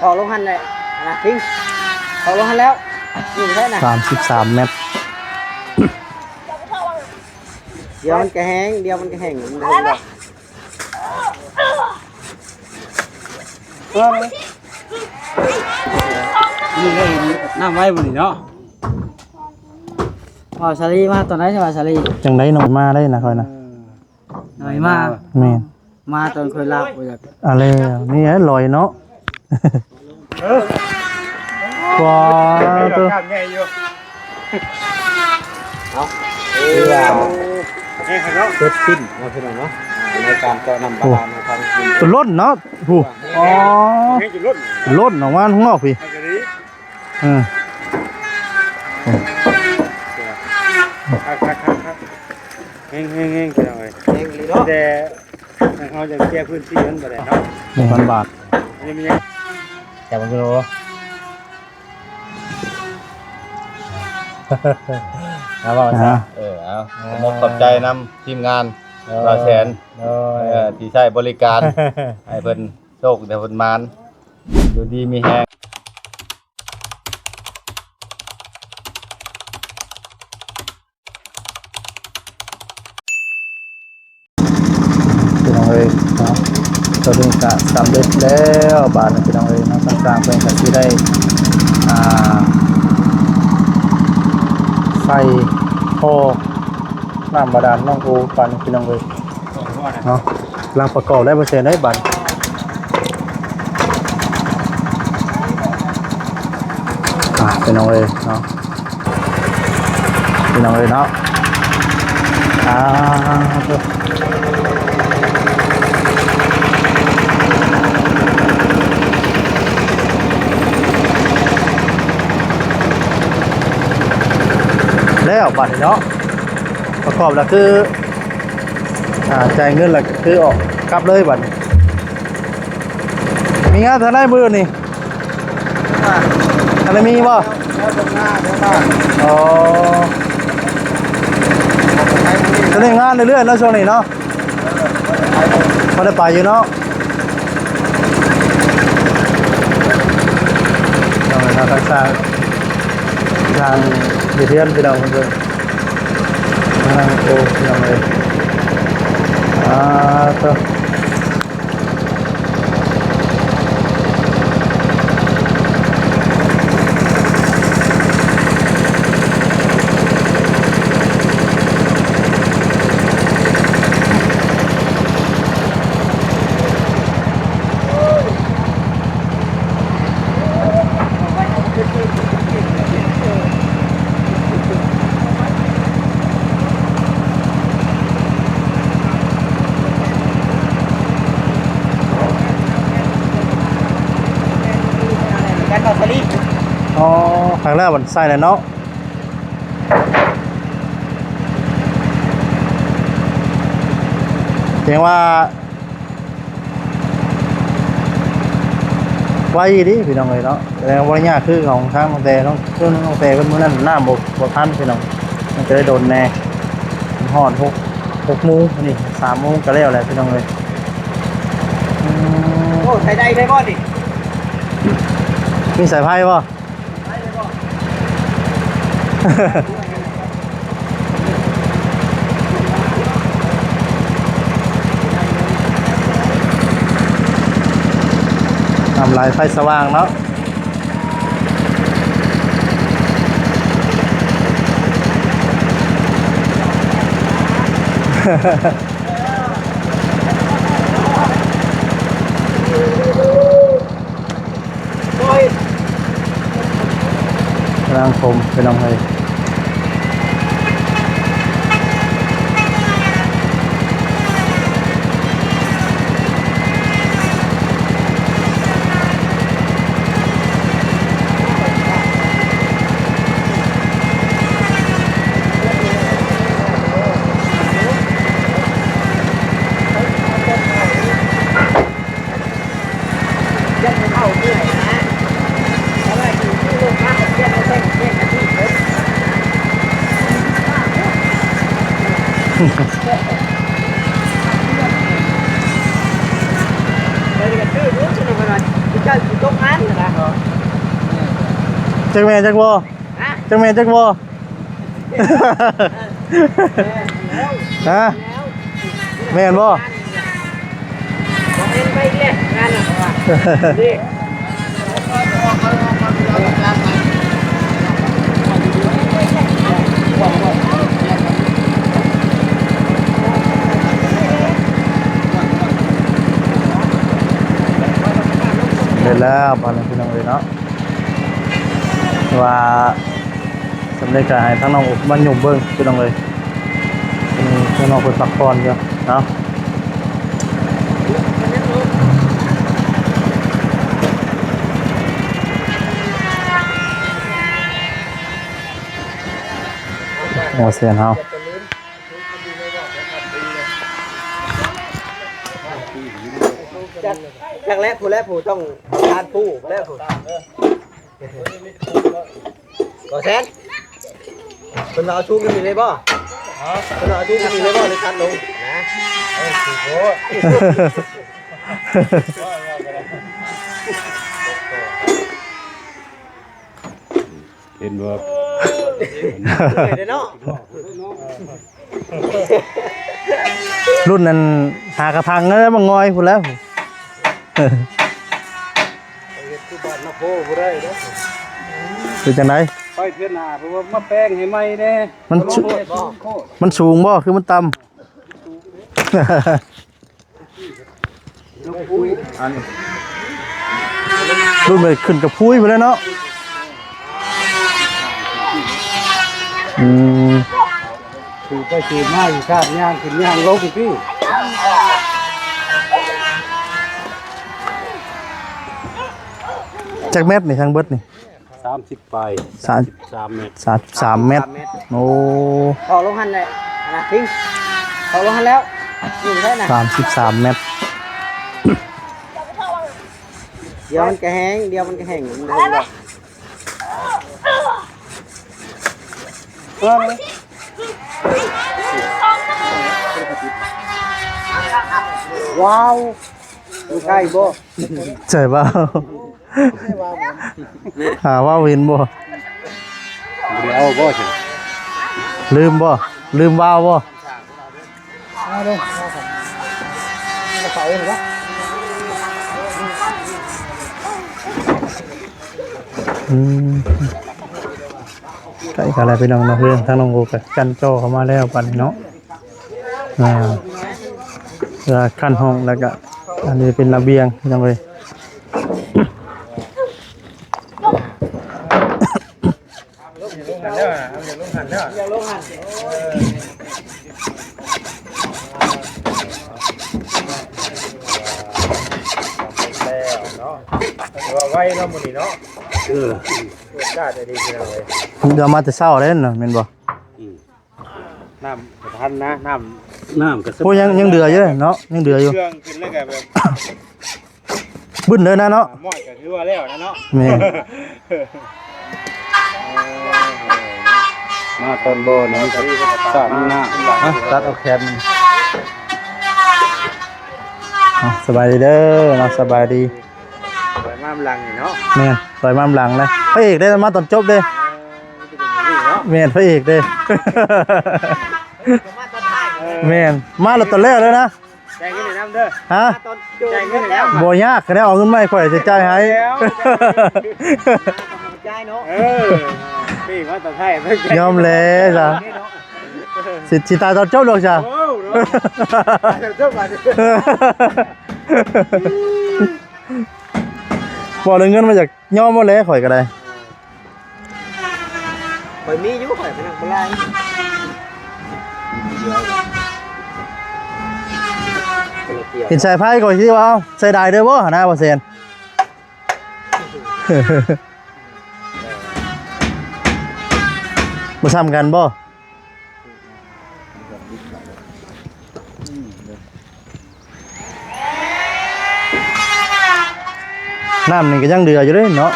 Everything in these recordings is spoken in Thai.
อลงหันเลยนะทิ้งออกลงหันแล้วอยู่แค่ไหน33 เมตรเดี๋ยวมันกระแห้งเดี๋ยวมันกระแห้งมันเดินเลยนี่ก็เห็นน้ำไว้บนนี้เนาะว่าชาลีมาตอนไหนใช่ป่ะชาลีจังได๋น้องมาได้นะค่อยนะหน่อยมาแม่นมาตอนค่อยลาบอยากอะไรนี่ไอ้ลอยเนาะว้าตัวข้ามใหญ่อยู่เอาคือว่า แห้งเนาะ เสร็จสิ้นนะพี่น้องเนาะในการเจาะน้ำบาดาลทางตัวล้นเนาะผู้อ๋อ แห้งจุดล้นล้นออกมาข้างนอกพี่ครับแห้งกันเลยแห้งเลยเนาะแต่เขาจะแก้พื้นที่มันบ่ได้เนาะ1,000 บาทนี่มันยังแต่มันก็รู้เอาว่าเอามกขอบใจนำทีมงานบาแสนที่ใช้บริการให้เพิ่นโชคแต่เพิ่นมานอยู่ดีมีแฮงพี่น้องเอ้ยเนาะตัวนี้ก็สำเร็จแล้วบาทพี่น้องเอ้ยเนาะต่างๆเพิ่นก็สิได้ใส่ท่อน้ำบาดาลน้องโอปันพี่น้องเลยเนาะกำลังประกอบได้%ได้บันพี่น้องเลยเนาะพี่น้องเลยเนาะแล้วบัตรเนาะประกอบแล้วคือจ่ายเงินแล้วคือออกกลับเลยบัตรมีงานทางไหนมือนี่อะไรมีบ่อ๋อจะได้งานเรื่อยๆแล้วช่วงนี้เนาะพอได้ไปอยู่เนาะเราทักษะทางเรียนพี่น้องคนเดียวโอ้พี่น้องเลยต่ออ๋อครั้งแรกมันใส่เลยเนาะเพียงว่าไว้ดิพี่น้องเลยเนาะแต่ว่าเนี่ยคือของทางน้องแต่น้องแต่เป็นมื้อนั้นหน้าบกทันพี่น้องมันจะได้โดนแน่หอด6 โมงนี่3 โมงก็แล้วแหละพี่น้องเลยโอ้ใส่ได้ไหมบ่ดิมีสายไพ่ป่ะทำลายไฟสว่างเนาะร่างผมไปลองเลยเจ้าอยู่ตรงนั้น จักแม่จักบ่จักแม่จักบ่ฮะแม่นบ่ ไปเลยงานน่ะดิ เสร็จแล้วพาน้องพี่น้องเลยเนาะว่าสำเร็จการให้ทั้งน้องมันหยุ่มเบิ้งพี่น้องเลยพี่น้องคนพักผ่อนเยอะเนาะโอ้เสียนเฮา จากแรกผู้ต้องทานผู้แล้วผู้ก็แซนเป็นเอาชูกันมีเลยบ่เป็นเอาชูกันมีเลยบ่เลยคัดลงนะเห็นบ่ เดี๋ยวเนาะ รุ่นนั้นหากระทังแล้วมันงอยพูดแล้ว เป็นจังได ไปเทื่อหน้าเพราะว่ามาแป้งให้ใหม่แน่ มันสูงบ่คือมันต่ำ อันนี้ รุ่นไปขึ้นกับพุ้ยไปแล้วเนาะอืม คือไปคือมาอยู่ชาติย่างขึ้นย่างลงพี่ จักเม็ดนี่ทางเบิดนี่ 30ไป 3เมตร 33 เม็ดโอ้ ออกลงหันเลยนะทิ้งออกลงหันแล้วอยู่ได้นะ 33 เม็ด เดี๋ยวมันก็แห้งเดี๋ยวมันก็แห้งมันเลยหรอกว้าวดูใกล้บ่ ใช่เปล่าหาว่าวินบ่ เดี๋ยวบ่ใช่ ลืมบ่ลืมว่าวบ่ เอาเลยกระเป๋าเหรอ อืมใกล้กันแล้วพี่น้องนะเพื่อนทั้งน้องโอกับจันโจเข้ามาแล้วปันนี้เนาะขั้นห้องแล้วก็อันนี้เป็นระเบียงพี่น้องเลยไว้เนาะมื้อนี้เนาะกล้าได้ดีจังเลย เดี๋ยวมาแต่เช้าเล่นเนาะแม่นบ่ น้ำกระทันนะน้ำกระ โอ้ยังเดืออยู่เนาะยังเดืออยู่ เครื่องขึ้นแล้วก็แบบ บึ้นเลยนะเนาะ หม้อก็ถือว่าแล้วนะเนาะ แม่ มาต้นโบนี่สามหน้า ตัดเอาแขนสบายดีเด้อเนาะสบายดี ไปมาหลังนี่เนาะ แม่นปล่อยมามหลังเลยพระเอกได้มาตอนจบเด้แม่นพระเอกเด้ แม่นมาแล้วตอนแรกเลยนะ แจ้งเงินในน้ำเด้อ ฮะ แจ้งเงินในน้ำ บ่ยากก็ได้เอาเงินมาให้ข่อยจะจ่ายให้ ใจเนาะ พี่มาตอนไทยไม่ ยอมแล้วจ้ะสิตายตอนจบดอกจ้ะ โอ้เจ้ามาดิ บ่ได้เงินมาจากยอมบ่แล้วข่อยก็ได้ ข่อยมีอยู่ข่อยเป็นนักโบราณ เห็นสายไพ่ก่อนที่ว่าใส่ได้เด้อบ่หน้าบ่เซน บ่ซ้ำกันบ่น้ำนี่ก็ยังเดืออยู่เด้เนาะ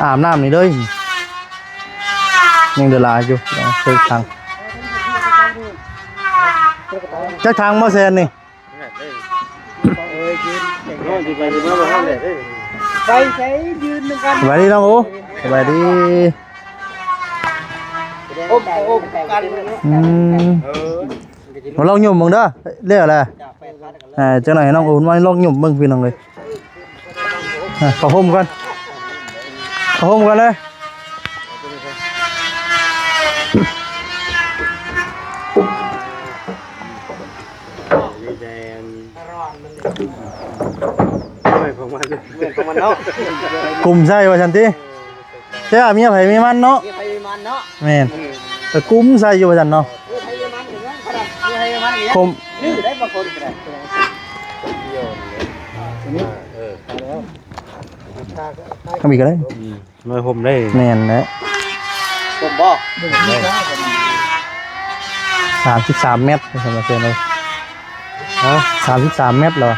อาบน้ำนี่เด้ยยังเดือดหลายอยู่เคยทางจักทางบ่เซนนี่ โอ้ยกินโอ้ยไปดูมาบ้างเลย ไปใช้ยืนนึงกัน สบายดีน้องโอ้สบายดี โอ้กัน มาลองหยุ่มมึงเด้อเรียกอะไรจังไหนน้องโอ้มาลองหยุ่มมึงพี่น้องเลยขอห่มกันขอห่มกันเลยกลุ่มใช่ว่าฉันที่ใช่เมียไผ่มีมันเนาะแม่นแต่กลุ่มใส่อยู่ว่าฉันเนาะคมทำอีกอะไร มาผมได้ แม่นนะ ผมบ่ 33 เมตรใช่ไหมเพื่อนเลยฮะ33 เมตรเหรอ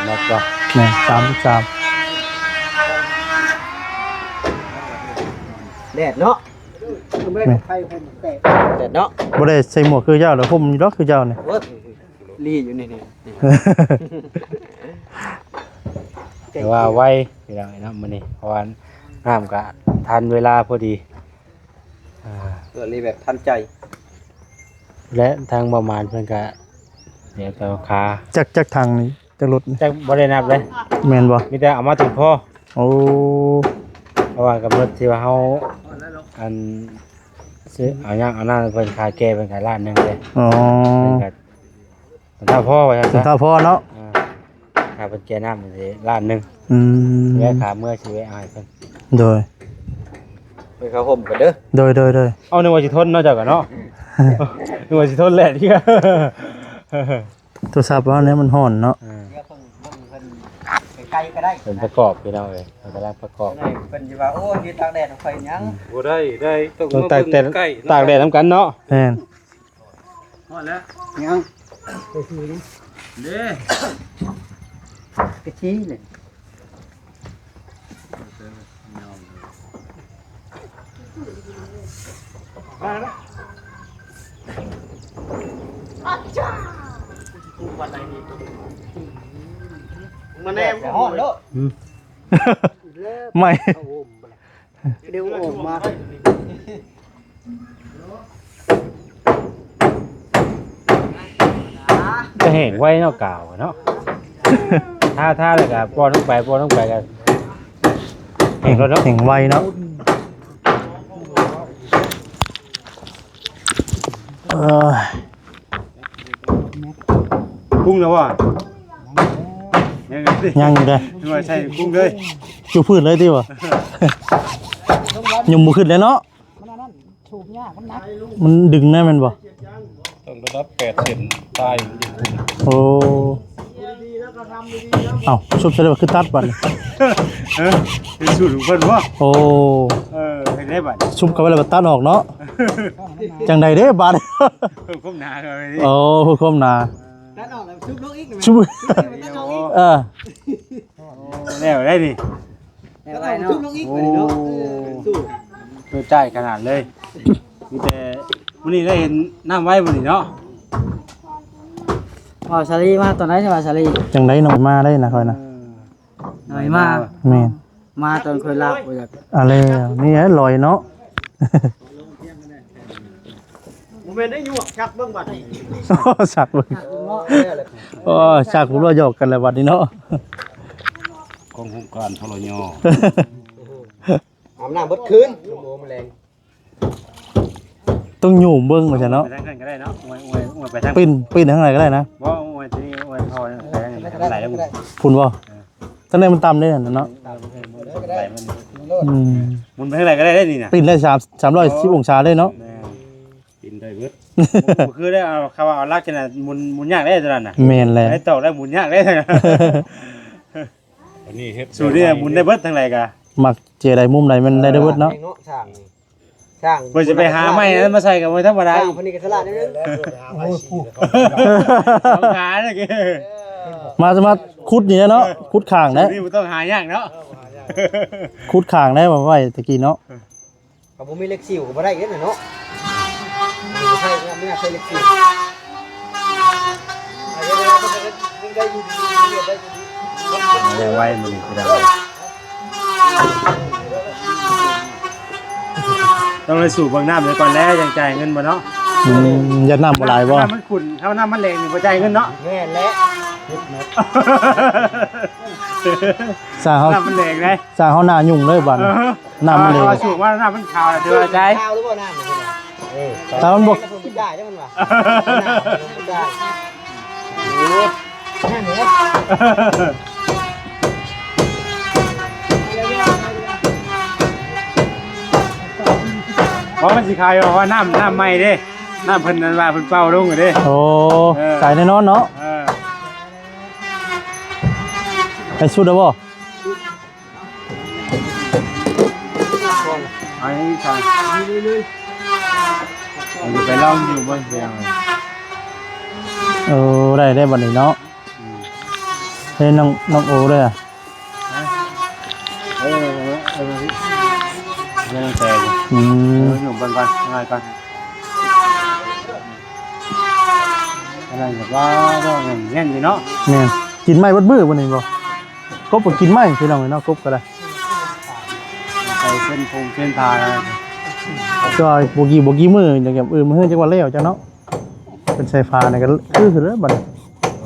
แล้วก็ แม่น33 แดดเนาะแดดเนาะ บ่ได้ใส่หมวกคือเจ้าหรอผมอยู่ดอกคือเจ้าเนี่ย รีอยู่นี่ แต่ว่าไว้พี่น้องนะมื้อนี้เพราะว่าน้ำก็ทันเวลาพอดีตัวรีแบบทันใจ และทางประมาณเพิ่นก็เดี๋ยวก็คา จักทางนี้จักรถนี่ จักบ่ได้นับเลย แม่นบ่ มีแต่เอามาถึงพ่อ โอ้ เพราะว่ากำหนดที่ว่าเฮาอันซื้อเอาหยังเอาหน้าเพิ่นขายแก้เพิ่นขายล้านหนึงเลย อ๋อ เพิ่นก็ถ้าพ่อว่าจังซั่น ถ้าพอเนาะ ค่าเพิ่นแก้น้ำมันสิล้านหนึง ม แล้วค่าเมื่อสิไว้เอาให้เพิ่น โดย ไปเข้าห่มกันเด้อ โดย เอานึกว่าสิทนเนาะเจ้าก็เนาะ นึกว่าสิทนแหละที่ก็ โทรศัพท์ว่าเนี่ยมันห่อนเนาะ ไกลก็ได้ เป็นประกอบพี่น้องเอ้ยเพิ่นกำลังประกอบ เป็นอยู่ว่าโอ้ยืนตากแดดไฟยัง บ่ได้ต้องตากแดดนำกันเนาะ แม่น ฮอดแล้ว ยัง เด้ กะชี้เลยมาแน่ห่อนแล้ว ไม่ เดี๋ยวออกมา จะแห้งไว้เนาะกาวเนาะ ถ้าเลยก็ป้อนลงไปกันแห้งแล้วเนาะ แห่งไวเนาะเออ กุ้งแล้วว่ะยังไงสิ ยังอยู่ได้ นึกว่าใช่กุ้งเลย จูพืชเลยที่วะยุ่มบ่ขึ้นเลยเนาะมันดึงได้มันบ่ ต้องระดับ8เซนตายอยู่ โอ้เอ้าชุบใส่ได้บ่คือตัดบัดนี่ เป็นสูตรของเพิ่นบ่ โอ้ เห็นได้บัด ชุบเข้าไปแล้วก็ตัดออกเนาะจังใดเด้บาด เพิ่มความหนาเข้าไปนี่ โอ้ผู้คมนา ด้านออกแล้วชุบลูกอีก ชุบเออ แล้วได้นี่ ชุบลูกอีกเลยเนาะสู้ ตัวจ่ายขนาดเลยมีแต่มื้อนี้ได้เห็นน้ำไว้มื้อนี้เนาะ เอาชาลีมาตอนไหนใช่ป่ะชาลี จังไดหน่อยมาได้นะค่อยนะ หน่อยมา แม่น มาตอนเคยลาบ่อยาก อะไรนี่ไอ้ลอยเนาะ ผมเป็นได้ยวกชักเบื้องบัดนี่ สักเบิ่งโอ้สักผมว่าหยอกกันแล้วบัดนี้เนาะ กองโครงการพลย อาบน้ำเบิดคืนโมแมลง ต้องหยุ่มเบิ่งว่าซั่นเนาะ ไปทางกันก็ได้เนาะอวยไปทาง ปิ้นทางไหนก็ได้นะ บ่อวยที่อวยพอไปทางไหนแล้วมึง พุ่นบ่ทางไหนมันต่ำได้นั่นเนาะ ไหลมัน อืม มุนไปทางไหนก็ได้นี่นะ ปิ้นได้310องศาเลยเนาะ กินได้เบิดคือได้เอาคำว่าเอาลักษณะมุนยากได้ตัวนั้นน่ะ แม่นแหละ ได้ตอกได้มุนยากได้ทั้งนั้น อันนี้เฮ็ด สูตรนี่มุนได้เบิดทั้งไหนกะ มักเจใดมุมใดมันได้เบิดเนาะ ช่าง เพื่อจะไปหาไม้นั้นมาใส่กับมันธรรมดา ช่างคนนี้ก็ฉลาดนิดนึง สองขาเนี่ยคือ มาขุดนี่เนาะขุดข้างนะ นี่มันต้องหายากเนาะ ขุดข้างได้บ่ไว้ตะกี้เนาะ กับผมมีเล็กซิวก็บ่ได้เด้อเนาะไม่ใช่ไม่ใช่เล็กซิวได้อยู่ดีได้อยู่ดี ได้ไว้มันนี่คือได้ ต้องเลยสูบเบิ่งน้ำเลยก่อนแล้วจังจ่ายเงินบ่เนาะ ยัดน้ำบ่หลายบ่ น้ำมันขุ่นเท่าน้ำมันแรงนี่บ่จ่ายเงินเนาะ แม่นและ สร้างเขา น้ำมันแรงเลย สร้างเขาหน้ายุ่งเลยบัดน้ำมันเลย สูบว่าน้ำมันขาวเดี๋ยวใจ ข้าวหรือเปล่าน้ำเนี่ย แต่มันบ่ กินได้ได้มันว่ะกินได้โอ้แค่นี้ เพราะมันสิขายว่าน้ำใหม่เด้น้ำเพิ่นนั่นว่าเพิ่นเป่าลงเด้ โอ้ใส่แน่นอนเนาะไปสุดแล้วบ่ ไอ้ทางนี่ไปลองอยู่บนเสียง ได้บัดนี้เนาะเฮ้ยน้องโอเด้อ ยังแตกอยู่บนก่อนง่ายก่อนอะไรแบบว่าต้องเงี้ยอยู่เนาะ แม่นกินไม้เบิดมื้อบ่นี่บ่กบก็กินไม้พี่น้องเนาะกบก็ได้ ใส่เส้นพงเส้นทา ก็บ่กี่มื้อจังแบบมื้อจังว่าแล้วจังเนาะเป็นไฟฟ้านี่ก็คือแล้วบัดนี้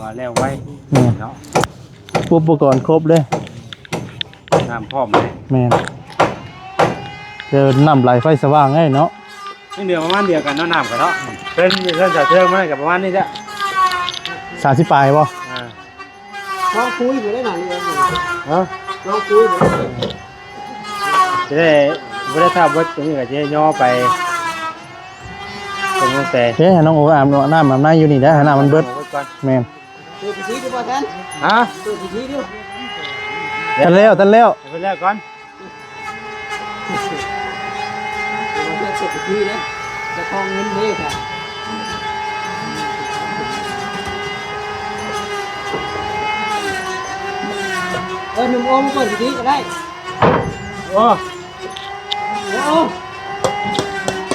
ว่าแล้วไว้ นี่ เนาะ อุปกรณ์ครบเลย น้ำพร้อมเลย แม่นเจอน้ำไหลไฟสว่างไงเนาะ นี่เดียวประมาณเดียวกันเนาะน้ำกันเนาะเส้นสายเทืองมันกับประมาณนี้จ้ะ 30ปลายบ่ น้องคุยอยู่ได้หน่อยเลย ฮะ น้องคุย จะได้ไม่ได้ทราบว่าตรงนี้กับเจ๊ย่อไปตรงนั้นแต่ เฮ้ยน้องโอ้อาบน้ำในอยู่นี่ได้น้ำมันเบิดแม่น ตัวพิธีดูป่ะท่าน ฮะ ตัวพิธีดู ทันแล้ว ไปแล้วก่อน ตัวพิธีนะจะคล้องเงินเมฆอ่ะหนุ่มโอมเปิดพิธีก็ได้ โอ้ โอ้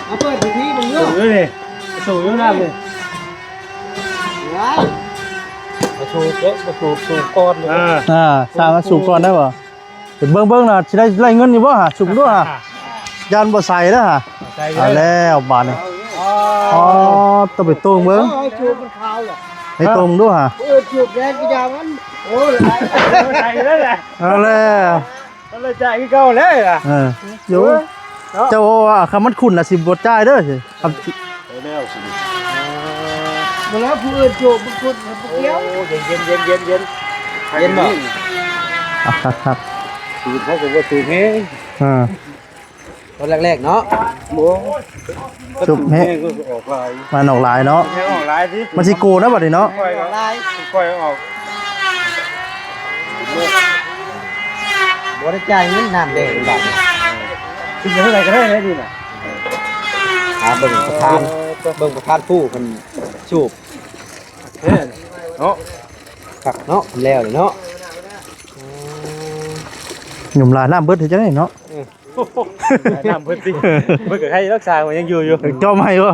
มาเปิดพิธีมึงเย สู อะ งเลยสูงอยู่น้ำเลย ไรมาสูบก้อนเลย สร้างสูบก่อนได้บ่เบิ่งน่ะสิได้ไล่เงินอยู่บ่ฮะสูบด้วยฮะยานบ่ใส่เด้อฮะเอาแล้วบาดนี้อ๋อต้องไปตรงเบิ่ง สูบมันขาวเหรอ ให้ตรงด้วยฮะ สูบแดงกี่ยามันโอ้ย ใจเลยแหละ เอาแล้ว ก็เลยใจกี่เก่าเลยอ่ะ อยู่เจ้าว่าคำมันขุ่นน่ะสิบ่จ่ายเด้อสิคำ มาแล้วผู้อื่นสูบมันคุณมันเกี้ยว เย็นบ่ ครับ สูงเขาก็ว่าสูงเฮ้ย ตอนแรกๆเนาะ จุบเฮ้ ก็ออกลาย มันออกหลายเนาะ แค่ออกลายสิ มันสิโกนะบัดนี้เนาะ ค่อยออกลายค่อยออก บริจาคเงินน้ำแดงบาท กินเท่าไหร่ก็ได้เลยดีน่ะ เบิ่งประธานผู้คนสูบ เนาะ ผักเนาะแล้วเนาะ หนุ่มลาน้ำเบิดเฮ็ดจังได๋เนาะ น้ำเพิ่นสิเพิ่นก็ให้รักษามันยังอยู่ จอมให้บ่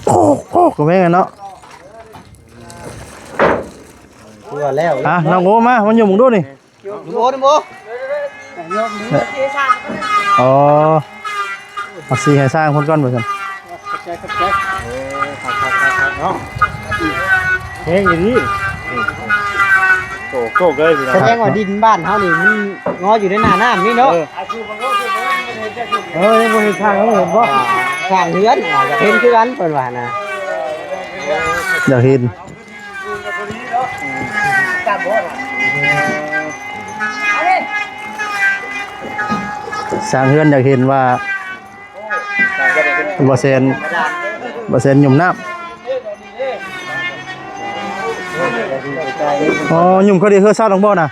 โอ้ก็แม่นเนาะ ตัวแล้ว น้องโอมามันอยู่หมุงดูนี่ โอ้ดิโม อ๋อเอาสิให้สร้างคนก่อนบ่ซั่น เนาะแห้งอย่างนี้โตเลยพี่น้อง แสดงว่าดินบ้านเฮานี่มันงออยู่ในหน้าน้ำนี่เนาะ ยังบ่เห็นทางเขาเห็นบ่ ข้างเฮือนอยากเห็นคือกันเพิ่นว่านะ อยากเห็นสร้างเฮือนอยากเห็นว่าบ่เซนหยุ่มน้ำอ๋อหยุ่มเขาได้เฮือซ่าลงบ่น่ะ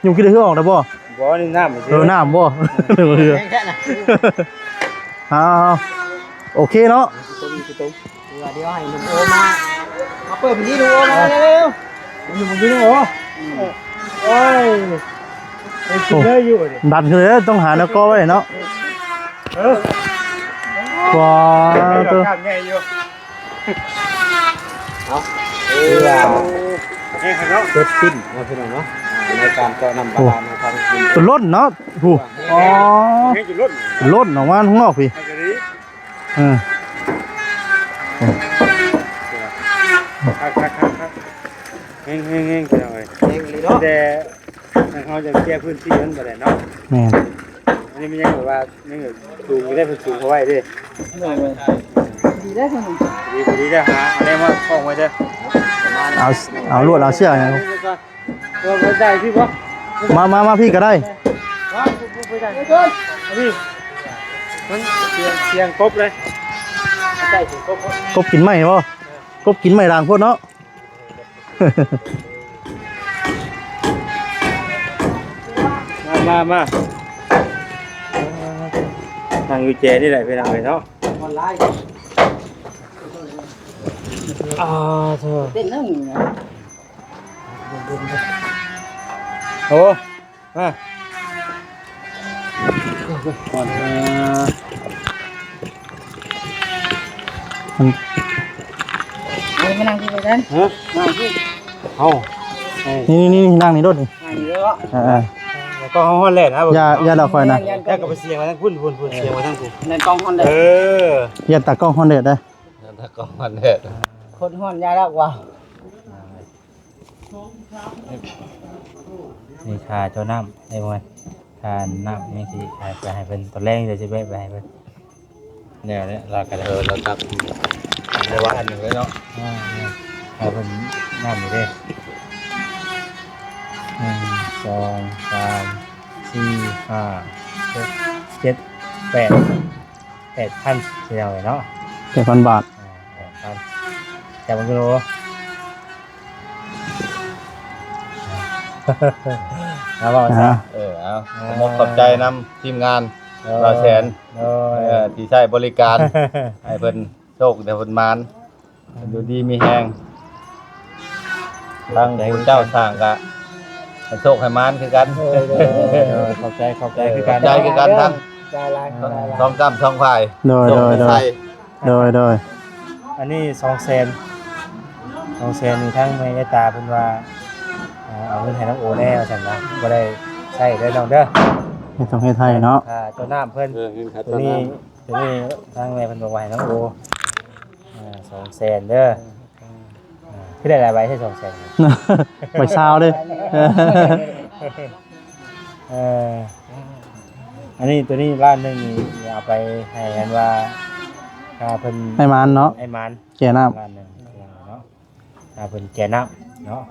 หยุ่มคิดได้เฮือออกได้บ่ บ่นี่น้ำ น้ำบ่เฮือ แค่น่ะ โอเคเนาะ เดี๋ยวให้หนุ่มโอมาเปิดพิธีดูโอมาเร็ว อยู่บนนี้โอ้โอ้ยไอ้กินได้อยู่ดิ ดันขึ้นเลยต้องหาแนวก็ไว้เนาะว้าตัว ข้างใหญ่อยู่ เรือ แห้งเนาะ เกิดขึ้นนะพี่น้องเนาะ ในการเจาะน้ำบาดาลนะครับ เป็นล้นเนาะผู้อ๋อเป็นล้นออกมาข้างนอกพี่อืม เฮงไปหน่อย เองเลยเนาะ แต่ทางเขาจะแก้พื้นที่มันบ่ได้เนาะ แม่น อันนี้มันยังแบบว่านี่สูงได้เพิ่นสูงเขาไว้เด้ ดีได้ขนม ดีเด้อหาอะไรมาคล้องไว้เด้อ เอาลวดเอาเชือกอย่าง ตัวเขาได้พี่บ่ มาพี่ก็ได้ ไปได้พี่มันเสียงกบเลยใช่ถึงกบ กบกินไหมบ่กบกินไหมด่างพวกเนาะ มาทางยูเจนี่แหละเป็นอะไรเนาะ ออนไลน์ เธอ เต้นนั่งนะ โอ้มา เอามานั่งที่ไปกัน ฮะ นั่งที่ เอา นี่นั่งนี่รถนี่ นั่งนี่แล้ว แล้วก็ห้องแรกนะ อย่าดอกไฟนะ แยกกับไปเสียงมาทั้งพุ่นเสียงมาทั้งพุ่น ในกองฮอนได้ อย่าตากล้องฮอนเด็ดได้ ถ้าก็มันเด็ด คนฮอนยาแล้วว่า นี่ค่าเจ้าน้ำไอ้พวกมันค่าน้ำนี่สิไปให้เป็นตอนแรกเดี๋ยวจะแวะไปให้เป็นเนี่ยเราก็ได้ เราตักในวัดอันหนึ่งเลยเนาะ ให้เป็นน้ำอยู่ด้วย1 2 3 4 5 6 7 8,000เสียเลยเนาะ 7,000 บาท 8,000แต่มันก็รู้แล้วบอกซะ เอามกขอบใจนำทีมงานเราแสนที่ใช้บริการ ให้เพิ่นโชคแต่เพิ่นมานอยู่ดีมีแฮงทางผู้เจ้าสร้างก็ให้โชคให้มานคือกัน ขอบใจคือการ ใจคือกันทั้ง ใจลาย สองกำสองฝ่าย โดย โชคให้ใส่ อันนี้200,000นี่ทั้งแม่ยายตาเพิ่นว่าเอาเงินให้น้องโอแน่ว่าซั่นนะบ่ได้ใช้ได้น้องเด้อ ไม่ต้องให้ไทยเนาะ เจ้าน้ำเพิ่นตัวนี้ทางแม่เพิ่นบอกว่าให้น้องโอ200,000เด้อคือได้หลายใบใช่200,000 ไปเช้าเด้ อันนี้ตัวนี้ร้านหนึงนี่เอาไปให้กันว่าเพิ่น ให้มันเนาะ ให้มัน แก่น้ ร้านหนึงเนาะเพิ่นแก่น้ำเนาะ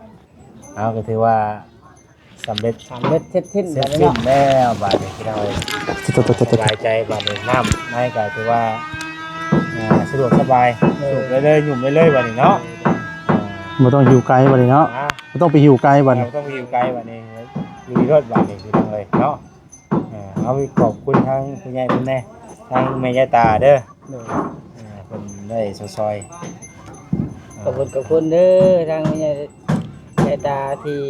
เอาก็ถือว่าสำเร็จ เม็ดเซ็ตทิ้น เสร็จ ไป สิ้ เนาะ นแล้วบาดนี้ที่เรา ำ สบายใจบาดนี้น้ำไม่ก็ถือว่าสะดวกสบายสูบเลยหยุ่มเลยบาดนี้เนาะ บ่ต้องหิวไกลบัดนี้เนาะบ่ต้องไปหิวไกลบัด เรา นี้ ต้องอยู่ไกลบาดนี้ลุยรถบาดนี้คือทางเลยเนาะเอาขอบคุณทางคุณยายคุณแม่ทางแม่ยายตาเด้อเป็นได้ซอย ขอบคุณเด้อทางยายตาที่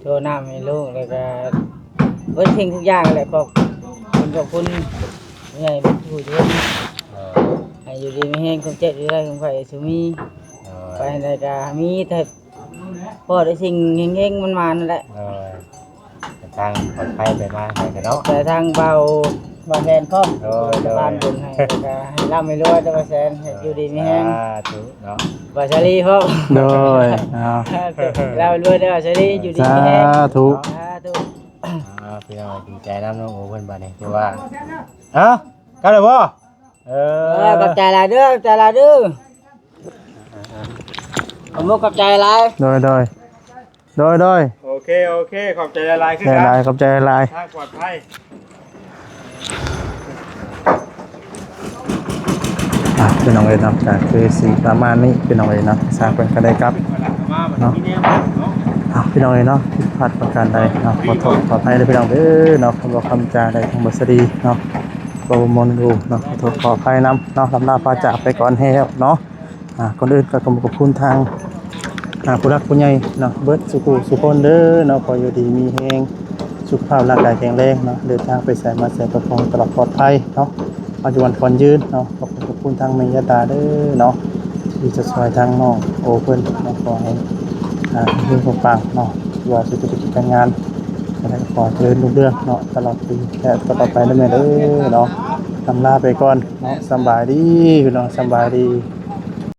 โชว์น้ำให้ลูกแล้วก็เบิ้ลทิ้งทุกอย่างแหละขอบคุณใหญ่ผู้ช่วยให้อยู่ดีไม่แห้งคงเจ็บอยู่ได้คงไข่สุมีไปในกามีแต่พอได้สิ่งเง่งๆมันมานั่นแหละ ทางปลอดภัยไปมาไปกันเนาะ แต่ทางเบาแฟนก็บ้านบุญให้ให้ร่ำให้รวยด้วยแสนอยู่ดีไม่แห้ง ถูกเนาะ บาชาลีพ่อ โดย เรารวยด้วยบาชาลีอยู่ดี สา ไม่แห้ง ธุ พี่น้องดีใจน้ำน้องโอ้เพิ่นบาดนี้คือว่ากันเลยบ่กับใจลายเด้อใจลายเด้อผมบอกกับใจลาย โดย โอเคขอบใจหลายๆคือ ใจ กัน ลายขอบใจลาย ทางปลอดภัย เป็นน้องเลยเนาะจากคือสีประมาณนี้เป็นน้องเลยเนาะสร้างเป็นก็ได้ครับเนาะพี่น้องเลยเนาะผิดพลาดประการใดเนาะขอโทษขออภัยเลยพี่น้องเด้อเนาะคำบอกคำจาใดของบสดีเนาะโปรโมนดูเนาะขอโทษขออภัยนำเนาะลำลาพาจากไปก่อนให้แล้วเนาะก่อนอื่นก็ขอบคุณทางผู้รักผู้ใหญ่เนาะเบิร์ดสุคนเด้อเนาะขออยู่ดีมีแฮงสุขภาพร่างกายแข็งแรงเนาะเดินทางไปใส่มาใส่ประคองตลอดปลอดภัยเนาะปัจจุบันคนยืนเนาะขอบคุณทางเมยตาเด้อเนาะที่จะช่วยทางน้องโอเพิ่นเนาะขอให้เรื่องปังเนาะ ว่าสิเป็นกิจการงานอะไรขอเจริญรุ่งเรืองเนาะตลอดปีและตลอดไปนั่นแหละเด้อเนาะทำลาไปก่อนเนาะสำบายดีพี่น้องสำบายดี